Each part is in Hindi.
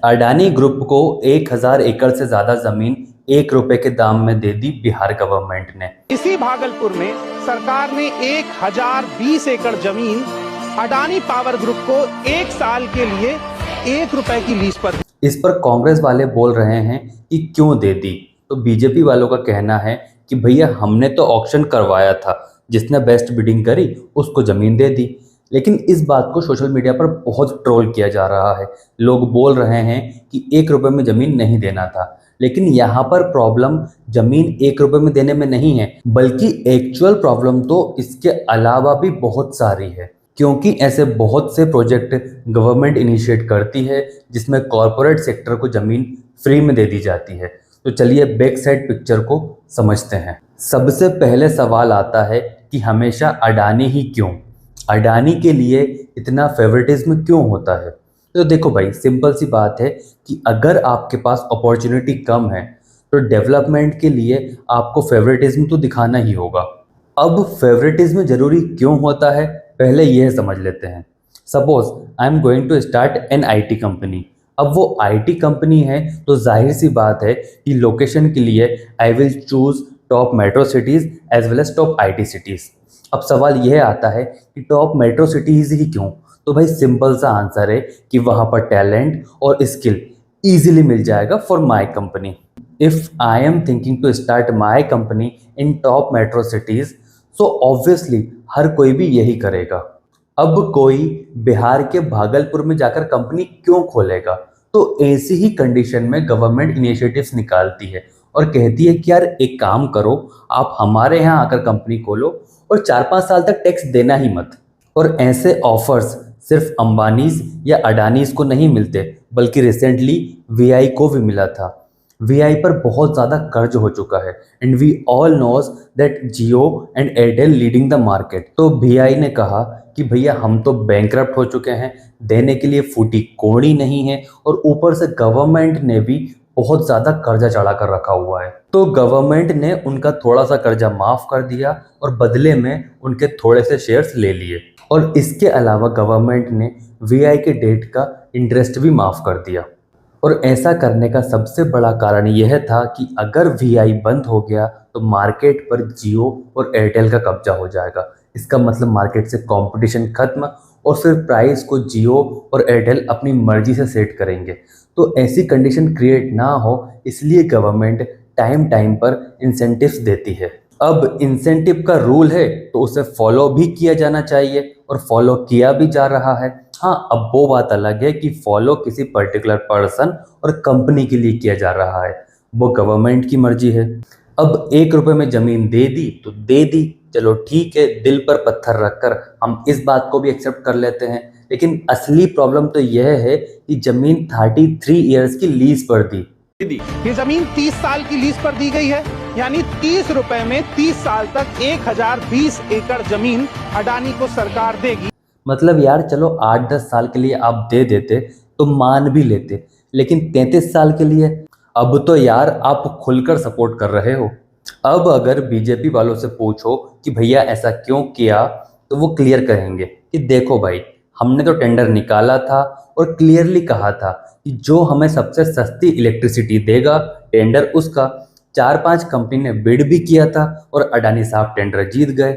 अडानी ग्रुप को 1000 एकड़ से ज्यादा जमीन 1 रुपए के दाम में दे दी बिहार गवर्नमेंट ने। इसी भागलपुर में सरकार ने 1020 एकड़ जमीन अडानी पावर ग्रुप को 1 साल के लिए 1 रुपए की लीज पर। इस पर कांग्रेस वाले बोल रहे हैं कि क्यों दे दी, तो बीजेपी वालों का कहना है कि भैया हमने तो ऑक्शन करवाया था, जिसने बेस्ट बिडिंग करी उसको जमीन दे दी। लेकिन इस बात को सोशल मीडिया पर बहुत ट्रोल किया जा रहा है। लोग बोल रहे हैं कि 1 रुपए में जमीन नहीं देना था, लेकिन यहाँ पर प्रॉब्लम जमीन 1 रुपए में देने में नहीं है, बल्कि एक्चुअल प्रॉब्लम तो इसके अलावा भी बहुत सारी है। क्योंकि ऐसे बहुत से प्रोजेक्ट गवर्नमेंट इनिशिएट करती है जिसमें कॉरपोरेट सेक्टर को जमीन फ्री में दे दी जाती है। तो चलिए बैक साइड पिक्चर को समझते हैं। सबसे पहले सवाल आता है कि हमेशा अडानी ही क्यों, अडानी के लिए इतना फेवरेटिज्म क्यों होता है। तो देखो भाई, सिंपल सी बात है कि अगर आपके पास अपॉर्चुनिटी कम है तो डेवलपमेंट के लिए आपको फेवरेटिज्म तो दिखाना ही होगा। अब फेवरेटिज्म जरूरी क्यों होता है, पहले यह समझ लेते हैं। Suppose I am going to start an IT company. अब वो आईटी कंपनी है तो जाहिर सी बात है कि लोकेशन के लिए I will choose top metro cities as well as top IT cities. अब सवाल यह आता है कि टॉप मेट्रो सिटीज़ ही क्यों। तो भाई सिंपल सा आंसर है कि वहाँ पर टैलेंट और स्किल ईजिली मिल जाएगा for my company. If I am thinking to start my company in top metro cities, so obviously हर कोई भी यही करेगा। अब कोई बिहार के भागलपुर में जाकर कंपनी क्यों खोलेगा, तो ऐसी ही कंडीशन में गवर्नमेंट इनिशिएटिव्स निकालती है और कहती है कि यार एक काम करो, आप हमारे यहाँ आकर कंपनी खोलो और 4-5 साल तक टैक्स देना ही मत। और ऐसे ऑफर्स सिर्फ अंबानीज या अडानीज को नहीं मिलते, बल्कि रिसेंटली वीआई को भी मिला था। वीआई पर बहुत ज़्यादा कर्ज हो चुका है and we all knows that Jio and Airtel leading the market. तो वीआई ने कहा कि भैया हम तो बैंकरप्ट हो चुके हैं, देने के लिए फूटी कौड़ी नहीं है, और ऊपर से गवर्नमेंट ने भी बहुत ज़्यादा कर्जा चढ़ा कर रखा हुआ है। तो गवर्नमेंट ने उनका थोड़ा सा कर्जा माफ़ कर दिया और बदले में उनके थोड़े से शेयर्स ले लिए। और इसके अलावा गवर्नमेंट ने वीआई के डेट का इंटरेस्ट भी माफ़ कर दिया। और ऐसा करने का सबसे बड़ा कारण यह था कि अगर वीआई बंद हो गया तो मार्केट पर जियो और एयरटेल का कब्जा हो जाएगा। इसका मतलब मार्केट से कंपटीशन खत्म और फिर प्राइस को जियो और एयरटेल अपनी मर्जी से सेट करेंगे। तो ऐसी कंडीशन क्रिएट ना हो, इसलिए गवर्नमेंट टाइम टाइम पर इंसेंटिव्स देती है। अब इंसेंटिव का रूल है तो उसे फॉलो भी किया जाना चाहिए, और फॉलो किया भी जा रहा है। हाँ, अब वो बात अलग है कि फॉलो किसी पर्टिकुलर पर्सन और कंपनी के लिए किया जा रहा है, वो गवर्नमेंट की मर्जी है। अब 1 रुपए में जमीन दे दी तो दे दी, चलो ठीक है, दिल पर पत्थर रखकर हम इस बात को भी एक्सेप्ट कर लेते हैं। लेकिन असली प्रॉब्लम तो यह है कि जमीन 33 ईयर्स की लीज पर दी। ये जमीन 30 साल की लीज पर दी गई है, यानी 30 रुपए में 30 साल तक 1020 एकड़ जमीन अडानी को सरकार देगी। मतलब यार चलो 8-10 साल के लिए आप दे देते तो मान भी लेते, लेकिन 33 साल के लिए, अब तो यार आप खुलकर सपोर्ट कर रहे हो। अब अगर बीजेपी वालों से पूछो कि भैया ऐसा क्यों किया, तो वो क्लियर कहेंगे कि देखो भाई, हमने तो टेंडर निकाला था और क्लियरली कहा था कि जो हमें सबसे सस्ती इलेक्ट्रिसिटी देगा टेंडर उसका। 4-5 कंपनी ने बिड भी किया था और अडानी साहब टेंडर जीत गए।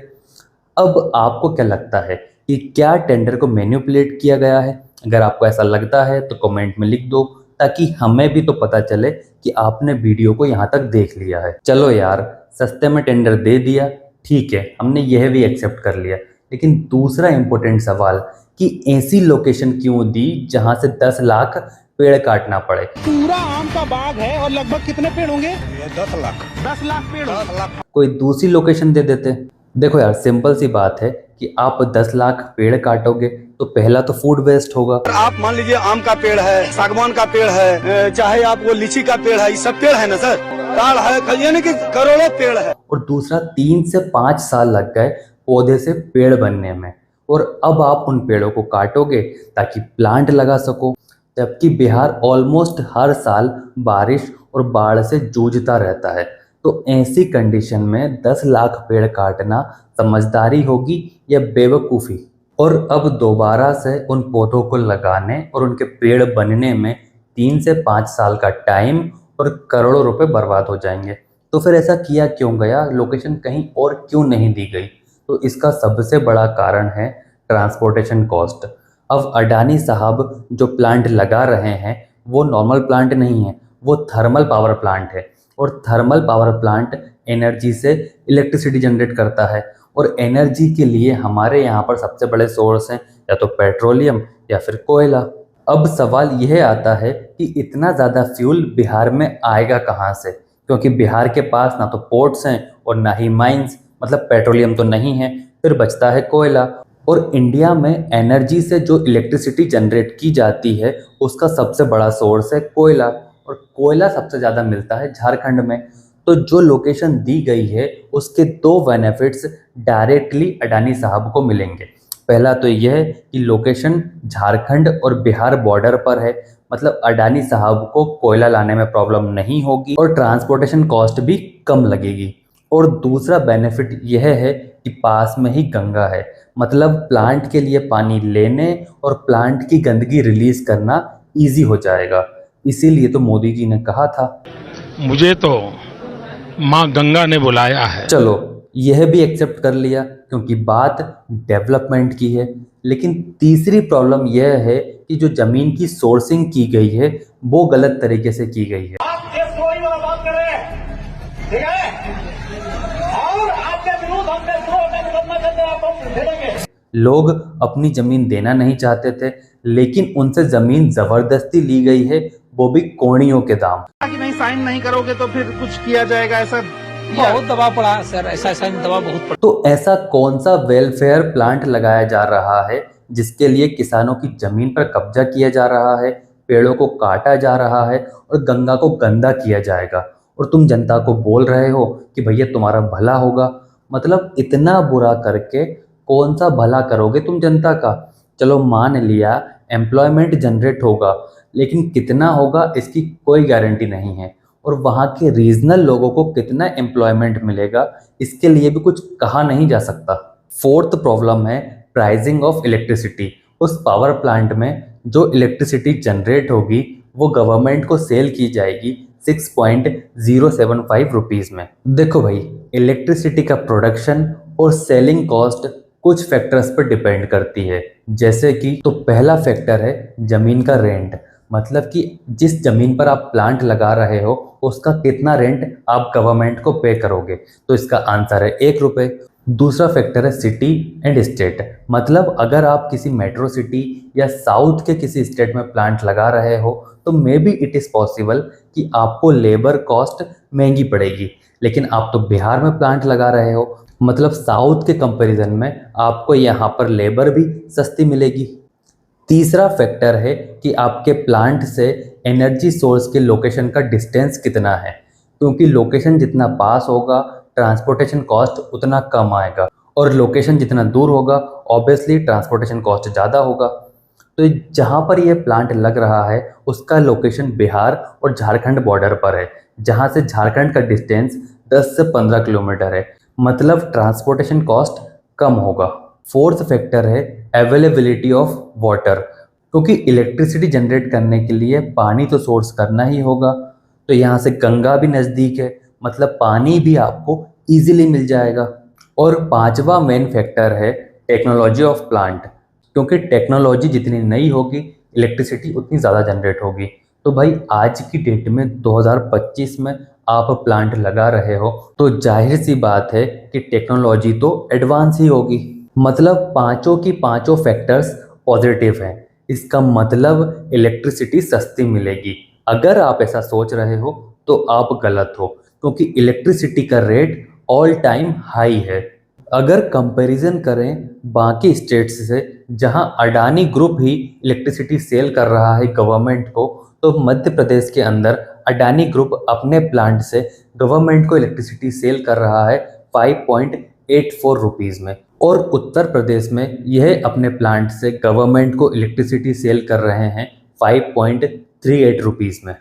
अब आपको क्या लगता है कि क्या टेंडर को मैनिपुलेट किया गया है? अगर आपको ऐसा लगता है तो कमेंट में लिख दो, ताकि हमें भी तो पता चले कि आपने वीडियो को यहाँ तक देख लिया है। चलो यार, सस्ते में टेंडर दे दिया, ठीक है, हमने यह भी एक्सेप्ट कर लिया। लेकिन दूसरा इंपॉर्टेंट सवाल कि ऐसी लोकेशन क्यों दी जहां से 10 लाख पेड़ काटना पड़े? पूरा आम का बाग है और लगभग कितने पेड़ होंगे? 10 लाख। 10 लाख पेड़। 10 लाख। कोई दूसरी लोकेशन दे देते। देखो यार, सिंपल सी बात है कि आप 10 लाख पेड़ काटोगे तो पहला तो फूड वेस्ट होगा। आप मान लीजिए आम का पेड़ है, सागवान का पेड़ है, चाहे आप वो लीची का पेड़ है, ये सब पेड़ है ना सर, ताड़ है, यानी कि करोड़ों पेड़ है। और दूसरा 3 से 5 साल लग गए पौधे से पेड़ बनने में, और अब आप उन पेड़ों को काटोगे ताकि प्लांट लगा सको। जबकि बिहार ऑलमोस्ट हर साल बारिश और बाढ़ से जूझता रहता है। तो ऐसी कंडीशन में 10 लाख पेड़ काटना समझदारी होगी या बेवकूफ़ी? और अब दोबारा से उन पौधों को लगाने और उनके पेड़ बनने में 3 से 5 साल का टाइम और करोड़ों रुपए बर्बाद हो जाएंगे। तो फिर ऐसा किया क्यों गया, लोकेशन कहीं और क्यों नहीं दी गई? तो इसका सबसे बड़ा कारण है ट्रांसपोर्टेशन कॉस्ट। अब अडानी साहब जो प्लांट लगा रहे हैं वो नॉर्मल प्लांट नहीं है, वो थर्मल पावर प्लांट है। और थर्मल पावर प्लांट एनर्जी से इलेक्ट्रिसिटी जनरेट करता है। और एनर्जी के लिए हमारे यहाँ पर सबसे बड़े सोर्स हैं या तो पेट्रोलियम या फिर कोयला। अब सवाल यह आता है कि इतना ज़्यादा फ्यूल बिहार में आएगा कहाँ से, क्योंकि बिहार के पास ना तो पोर्ट्स हैं और ना ही माइंस, मतलब पेट्रोलियम तो नहीं है, फिर बचता है कोयला। और इंडिया में एनर्जी से जो इलेक्ट्रिसिटी जनरेट की जाती है उसका सबसे बड़ा सोर्स है कोयला, और कोयला सबसे ज़्यादा मिलता है झारखंड में। तो जो लोकेशन दी गई है उसके दो बेनिफिट्स डायरेक्टली अडानी साहब को मिलेंगे। पहला तो यह कि लोकेशन झारखंड और बिहार बॉर्डर पर है, मतलब अडानी साहब को कोयला लाने में प्रॉब्लम नहीं होगी और ट्रांसपोर्टेशन कॉस्ट भी कम लगेगी। और दूसरा बेनिफिट यह है कि पास में ही गंगा है, मतलब प्लांट के लिए पानी लेने और प्लांट की गंदगी रिलीज करना इजी हो जाएगा। इसीलिए तो मोदी जी ने कहा था, मुझे तो माँ गंगा ने बुलाया है। चलो यह भी एक्सेप्ट कर लिया क्योंकि बात डेवलपमेंट की है। लेकिन तीसरी प्रॉब्लम यह है कि जो जमीन की सोर्सिंग की गई है वो गलत तरीके से की गई है। आप ये स्टोरी वाला बात कर रहे हैं, ठीक है? और आपके विरुद्ध हम मुकदमा करते हैं, आपको दे देंगे। लोग अपनी जमीन देना नहीं चाहते थे, लेकिन उनसे जमीन जबरदस्ती ली गई है, वो भी कोड़ियों के दाम। कि नहीं साइन नहीं करोगे तो फिर कुछ किया जाएगा, ऐसा बहुत दबाव पड़ा सर, ऐसा दबाव बहुत पड़ा। तो ऐसा कौन सा वेलफेयर प्लांट लगाया जा रहा है जिसके लिए किसानों की जमीन पर कब्जा किया जा रहा है, पेड़ों को काटा जा रहा है और गंगा को गंदा किया जाएगा, और तुम जनता को बोल रहे हो कि भैया तुम्हारा भला होगा? मतलब इतना बुरा करके कौन सा भला करोगे तुम जनता का? चलो मान लिया एम्प्लॉयमेंट जनरेट होगा, लेकिन कितना होगा इसकी कोई गारंटी नहीं है। और वहाँ के रीजनल लोगों को कितना एम्प्लॉयमेंट मिलेगा इसके लिए भी कुछ कहा नहीं जा सकता। फोर्थ प्रॉब्लम है प्राइसिंग ऑफ इलेक्ट्रिसिटी। उस पावर प्लांट में जो इलेक्ट्रिसिटी जनरेट होगी वो गवर्नमेंट को सेल की जाएगी 6.075 रुपीज़ में। देखो भाई, इलेक्ट्रिसिटी का प्रोडक्शन और सेलिंग कॉस्ट कुछ फैक्टर्स पर डिपेंड करती है, जैसे कि तो पहला फैक्टर है ज़मीन का रेंट, मतलब कि जिस ज़मीन पर आप प्लांट लगा रहे हो उसका कितना रेंट आप गवर्नमेंट को पे करोगे, तो इसका आंसर है 1 रुपये। दूसरा फैक्टर है सिटी एंड स्टेट, मतलब अगर आप किसी मेट्रो सिटी या साउथ के किसी स्टेट में प्लांट लगा रहे हो तो may be it is possible कि आपको लेबर कॉस्ट महंगी पड़ेगी, लेकिन आप तो बिहार में प्लांट लगा रहे हो, मतलब साउथ के कंपैरिजन में आपको यहाँ पर लेबर भी सस्ती मिलेगी। तीसरा फैक्टर है कि आपके प्लांट से एनर्जी सोर्स के लोकेशन का डिस्टेंस कितना है, क्योंकि लोकेशन जितना पास होगा ट्रांसपोर्टेशन कॉस्ट उतना कम आएगा, और लोकेशन जितना दूर होगा ऑब्वियसली ट्रांसपोर्टेशन कॉस्ट ज़्यादा होगा। तो जहाँ पर यह प्लांट लग रहा है उसका लोकेशन बिहार और झारखंड बॉर्डर पर है, जहाँ से झारखंड का डिस्टेंस 10 से 15 किलोमीटर है, मतलब ट्रांसपोर्टेशन कॉस्ट कम होगा। फोर्थ फैक्टर है अवेलेबिलिटी ऑफ वाटर, क्योंकि इलेक्ट्रिसिटी जनरेट करने के लिए पानी तो सोर्स करना ही होगा, तो यहाँ से गंगा भी नज़दीक है, मतलब पानी भी आपको इजीली मिल जाएगा। और पांचवा मेन फैक्टर है टेक्नोलॉजी ऑफ प्लांट, क्योंकि टेक्नोलॉजी जितनी नई होगी इलेक्ट्रिसिटी उतनी ज़्यादा जनरेट होगी। तो भाई आज की डेट में 2025 में आप प्लांट लगा रहे हो तो जाहिर सी बात है कि टेक्नोलॉजी तो एडवांस ही होगी, मतलब पांचों की पांचों फैक्टर्स पॉजिटिव हैं। इसका मतलब इलेक्ट्रिसिटी सस्ती मिलेगी। अगर आप ऐसा सोच रहे हो तो आप गलत हो, क्योंकि इलेक्ट्रिसिटी का रेट ऑल टाइम हाई है। अगर कंपैरिजन करें बाकी स्टेट्स से जहां अडानी ग्रुप ही इलेक्ट्रिसिटी सेल कर रहा है गवर्नमेंट को, तो मध्य प्रदेश के अंदर अडानी ग्रुप अपने प्लांट से गवर्नमेंट को इलेक्ट्रिसिटी सेल कर रहा है 5.84 रुपीज़ में, और उत्तर प्रदेश में यह अपने प्लांट से गवर्नमेंट को इलेक्ट्रिसिटी सेल कर रहे हैं 5.38 रुपीज़ में।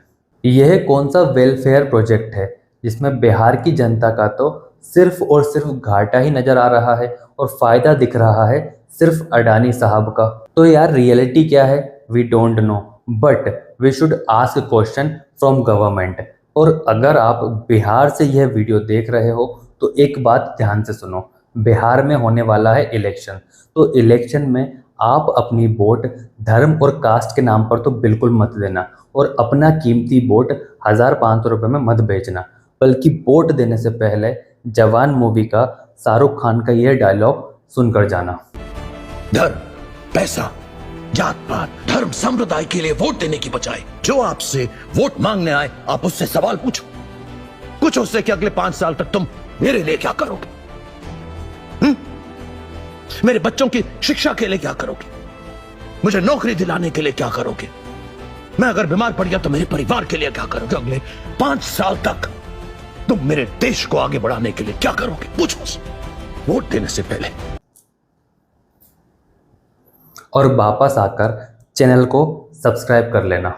यह कौन सा वेलफेयर प्रोजेक्ट है जिसमें बिहार की जनता का तो सिर्फ और सिर्फ घाटा ही नज़र आ रहा है और फ़ायदा दिख रहा है सिर्फ अडानी साहब का। तो यार रियलिटी क्या है we don't know, but we should ask question from government. और अगर आप बिहार से यह वीडियो देख रहे हो तो एक बात ध्यान से सुनो, बिहार में होने वाला है इलेक्शन, तो इलेक्शन में आप अपनी वोट धर्म और कास्ट के नाम पर तो बिल्कुल मत देना, और अपना कीमती वोट 1500 रुपये में मत बेचना, बल्कि वोट देने से पहले जवान मूवी का शाहरुख खान का यह डायलॉग सुनकर जाना। धर्म, पैसा, जात पात, धर्म, संप्रदाय के लिए वोट देने की बजाय जो आपसे वोट मांगने आए आप उससे सवाल पूछो। कुछ उससे कि अगले 5 साल तक तुम मेरे लिए क्या करोगे, मेरे बच्चों की शिक्षा के लिए क्या करोगे, मुझे नौकरी दिलाने के लिए क्या करोगे, मैं अगर बीमार पड़ गया तो मेरे परिवार के लिए क्या करोगे, अगले 5 साल तक तुम मेरे देश को आगे बढ़ाने के लिए क्या करोगे, पूछो वोट देने से पहले। और वापस आकर चैनल को सब्सक्राइब कर लेना।